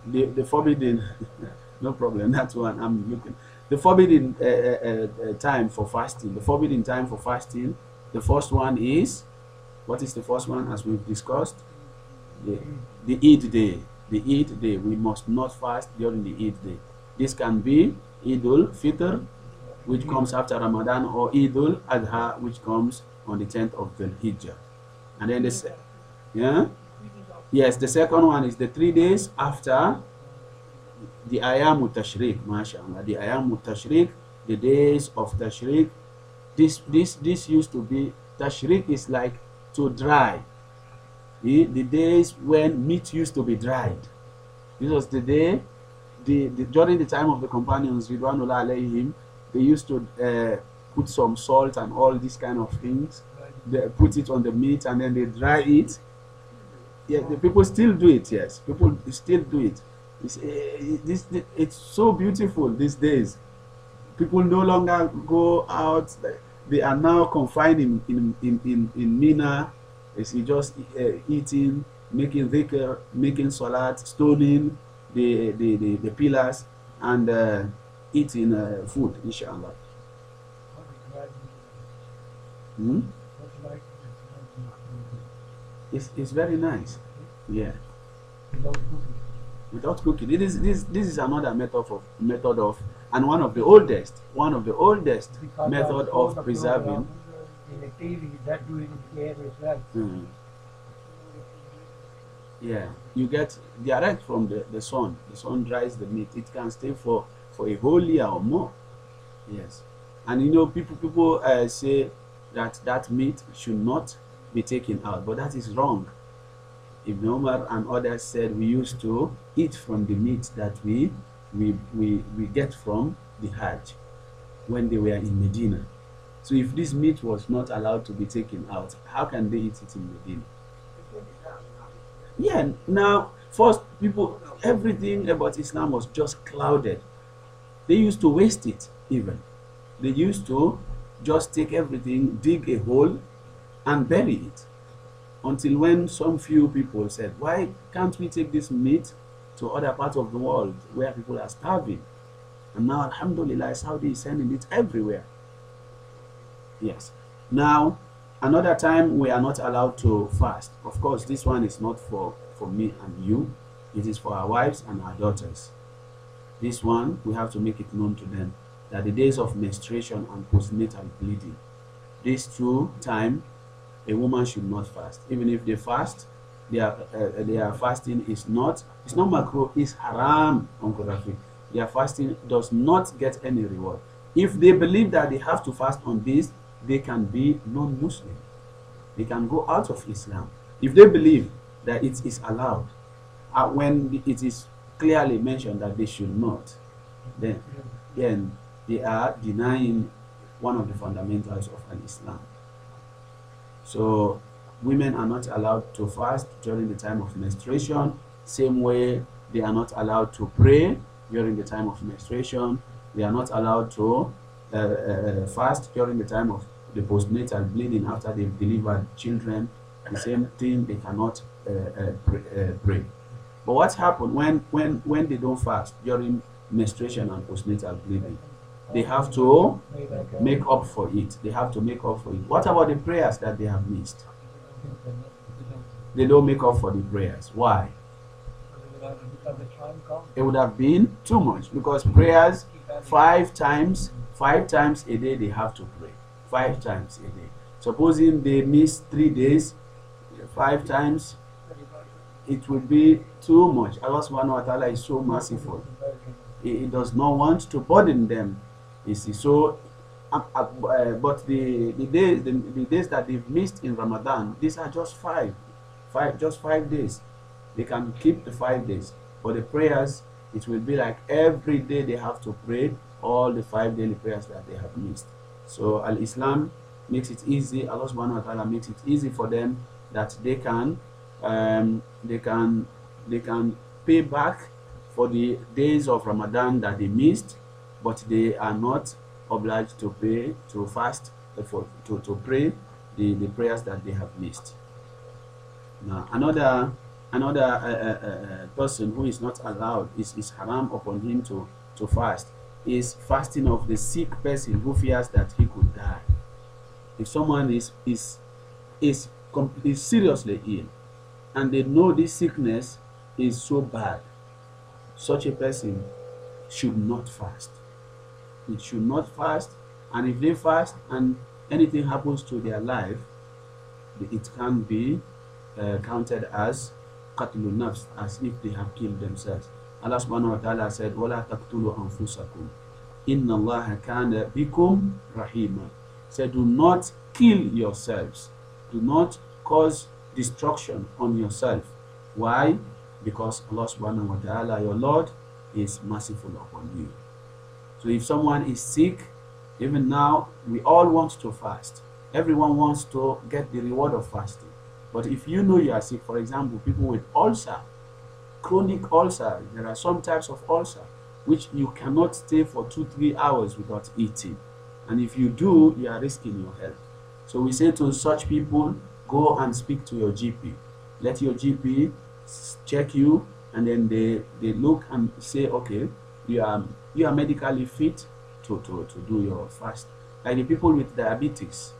The forbidden, no problem. That's one I'm looking. The forbidden time for fasting. The forbidden time for fasting. The first one is, what is the first one as we've discussed? The, the Eid day. The Eid day. We must not fast during the Eid day. This can be Eidul Fitr, which comes after Ramadan, or Eidul Adha, which comes on the 10th of the Hijjah. And then yeah, yes, the second one is the 3 days after the Ayam Tashriq, mashallah. The Ayam Tashriq, the days of Tashriq. This used to be, Tashriq is like to dry. The days when meat used to be dried. This was the day, during the time of the companions, Ridwanullah alayhim, they used to put some salt and all these kind of things. They put it on the meat and then they dry it. Yeah, the people still do it. Yes, people still do it. It's so beautiful these days. People no longer go out. They are now confined in Mina. They see just eating, making dhikr, making salat, stoning the pillars, and eating food, inshallah. Hmm? It's very nice. Yeah. Without cooking. This is another method of, and one of the oldest method of preserving. In the TV that doing here as well. Mm, yeah, you get direct from the sun. The sun dries the meat. It can stay for a whole year or more. Yes, and you know, people say that that meat should not be taken out, but that is wrong. Ibn Umar and others said we used to eat from the meat that we get from the Hajj when they were in Medina. So if this meat was not allowed to be taken out, how can they eat it in Medina? Yeah, now first people, everything about Islam was just clouded. They used to waste it even. They used to just take everything, dig a hole and bury it. Until when some few people said, why can't we take this meat to other parts of the world where people are starving? And now alhamdulillah, Saudi is sending it everywhere. Yes. Now, another time we are not allowed to fast. Of course, this one is not for me and you. It is for our wives and our daughters. This one, we have to make it known to them that the days of menstruation and postnatal bleeding, these two time, a woman should not fast. Even if they fast, their fasting is not, it's not makruh, it's haram on Qurafi. Their fasting does not get any reward. If they believe that they have to fast on this, they can be non-Muslim. They can go out of Islam. If they believe that it is allowed, when it is clearly mentioned that they should not, then they are denying one of the fundamentals of Islam. So women are not allowed to fast during the time of menstruation. Same way they are not allowed to pray during the time of menstruation. They are not allowed to fast during the time of the postnatal bleeding after they've delivered children. The same thing, they cannot pray. But what happens when they don't fast during menstruation and postnatal bleeding? They have to make up for it. They have to make up for it. What about the prayers that they have missed? They don't make up for the prayers. Why? It would have been too much, because prayers five times a day they have to pray. 5 times a day. Supposing they miss 3 days, 5 times, it would be too much. Allah subhanahu wa ta'ala is so merciful. He does not want to burden them. You see, so but the days that they've missed in Ramadan, these are just just 5 days. They can keep the 5 days, but the prayers, it will be like every day they have to pray all the 5 daily prayers that they have missed. So Al-Islam makes it easy. Allah subhanahu wa ta'ala makes it easy for them that they can pay back for the days of Ramadan that they missed, but they are not obliged to pay, to fast, to pray the prayers that they have missed. Now, another another person who is not allowed, is haram upon him to fast, is fasting of the sick person who fears that he could die. If someone is seriously ill and they know this sickness is so bad, such a person should not fast. It should not fast, and if they fast and anything happens to their life, it can be counted as qatlun nafs, as if they have killed themselves. Allah subhanahu wa ta'ala said, وَلَا تَقْتُلُوا أَنفُسَكُمْ إِنَّ اللَّهَ كَانَ بِكُمْ رَحِيمًا. Said, do not kill yourselves. Do not cause destruction on yourself. Why? Because Allah subhanahu wa ta'ala, your Lord, is merciful upon you. So if someone is sick, even now, we all want to fast. Everyone wants to get the reward of fasting. But if you know you are sick, for example, people with ulcer, chronic ulcer, there are some types of ulcer which you cannot stay for 2-3 hours without eating. And if you do, you are risking your health. So we say to such people, go and speak to your GP. Let your GP check you, and then they look and say, okay, you are medically fit to do your fast. Like the people with diabetic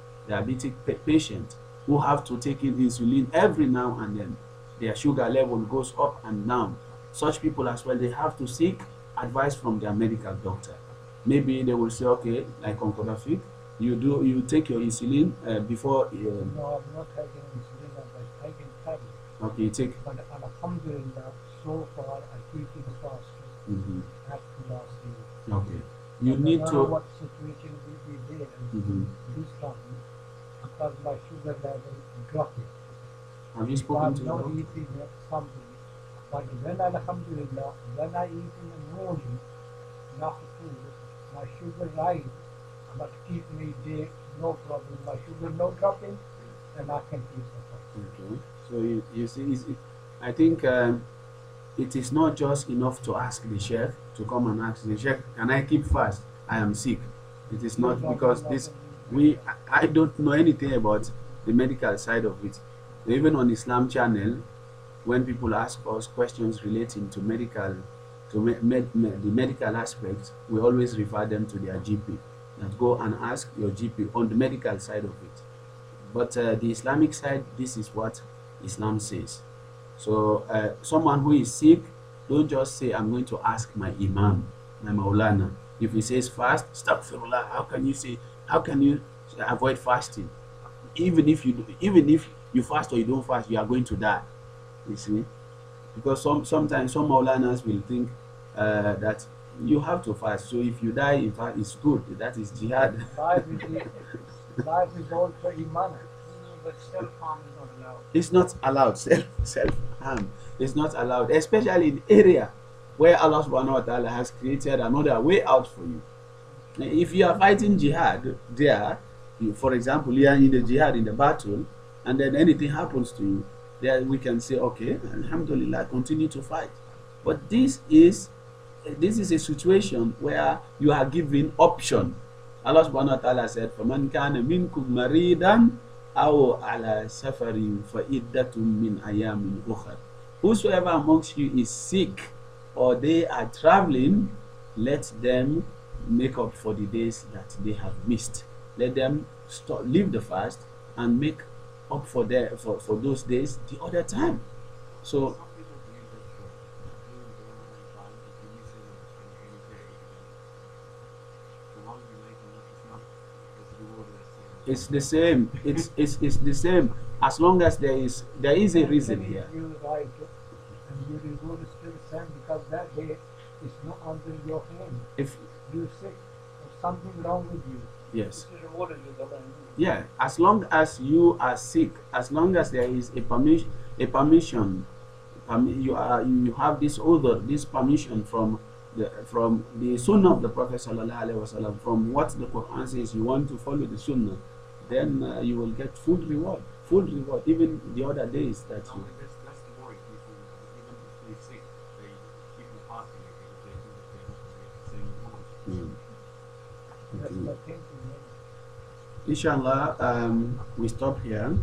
patient who have to take in insulin every now and then, their sugar level goes up and down. Such people as well, they have to seek advice from their medical doctor. Maybe they will say, okay, like Uncle Rafik, you take your insulin before. No, I'm not taking insulin, I'm taking tablets. Okay, you take. But alhamdulillah, so far I keep it fasting up to last year. Okay. You And need I don't to. know what situation will be there this time, because my sugar level dropped. Have you spoken I'm to not your doctor? eating something. But when alhamdulillah, when I eat in the morning, enough food, my sugar rise, but keep me there, no problem. My sugar no dropping, and I can keep the fast. Okay. So you see, I think it is not just enough to ask the sheikh, to come and ask the sheikh, can I keep fast? I am sick. It is not, because this I don't know anything about the medical side of it. Even on Islam channel, when people ask us questions relating to medical, the medical aspects, we always refer them to their GP. That go and ask your GP on the medical side of it. But the Islamic side, this is what Islam says. So someone who is sick, don't just say, I'm going to ask my Imam, my Maulana. If he says fast, astaghfirullah, how can you avoid fasting? Even if you fast or you don't fast, you are going to die. You see? Because sometimes some Maulanas will think that you have to fast. So if you die, in fact, it's good. That is jihad. Life is also iman. But self-harm is not allowed. It's not allowed. Self-harm is not allowed, especially in area where Allah subhanahu wa ta'ala has created another way out for you. If you are fighting jihad there, for example, you are in the jihad, in the battle, and then anything happens to you, there we can say, okay, alhamdulillah, continue to fight. But this is a situation where you are given option. Allah subhanahu wa ta'ala said, فَمَنْ كَانَ مِنْكُمْ مَرِيدًا أَوْ عَلَى سَفَرٍ فَإِدَّةٌ مِّنْ أَيَّامٍ أُخَرٍ. Whosoever amongst you is sick or they are traveling, let them make up for the days that they have missed. Let them leave the fast and make up for those days the other time. So it's the same. It's the same as long as there is a reason here. You right, and your reward is still the same, because that day is not under your hand. If You're sick or something wrong with you. yes, This is rewarded with the land. yeah, as long as you are sick, as long as there is a permission, you have this order, this permission from the Sunnah of the Prophet sallallahu alaihi wasallam, from what the Quran says, you want to follow the Sunnah, then you will get full reward. Even the other days that you. That's the worry. People, even if they're sick, they keep on fasting because they think that they're not going to get the same reward. That's Okay. my thinking. Inshallah, we stop here.